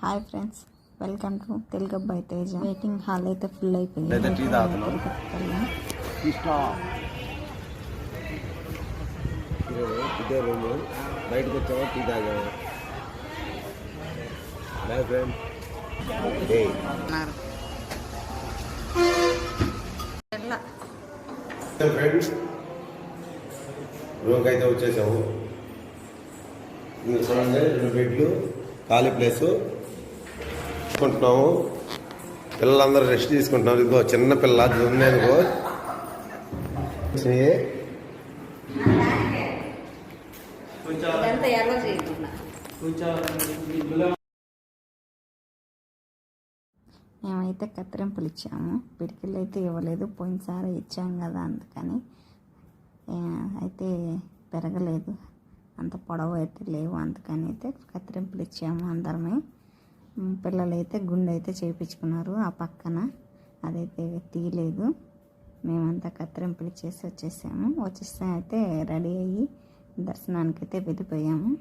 Hi friends, welcome to Telugu అబ్బాయి Teja. Waiting hall అయితే full అయిపోయింది. బయటకు వచ్చాము, టీ తాగాము. ఫ్రెండ్స్, రూమ్కి అయితే వచ్చేసాము. చూడండి, 2 బెడ్లు, ఖాళీ ప్లేసు తీసుకుంటున్నాము. పిల్లలందరూ రెస్ట్ తీసుకుంటున్నారు. ఇదిగో చిన్న పిల్ల దున్నేందుకో మేమైతే కత్తిరింపులు ఇచ్చాము. పిడికిళ్ళు అయితే ఇవ్వలేదు, పోయినసారి ఇచ్చాం కదా, అందుకని అయితే పెరగలేదు, అంత పొడవు అయితే లేవు, అందుకని అయితే కత్తిరింపులు ఇచ్చాము అందరమే. పిల్లలైతే గుండె అయితే చేయించుకున్నారు ఆ పక్కన, అదైతే తీయలేదు. మేమంతా కత్తిరింపులు చేసి వచ్చేసాము. వచ్చేస్తే అయితే రెడీ అయ్యి దర్శనానికి అయితే వెళ్ళిపోయాము.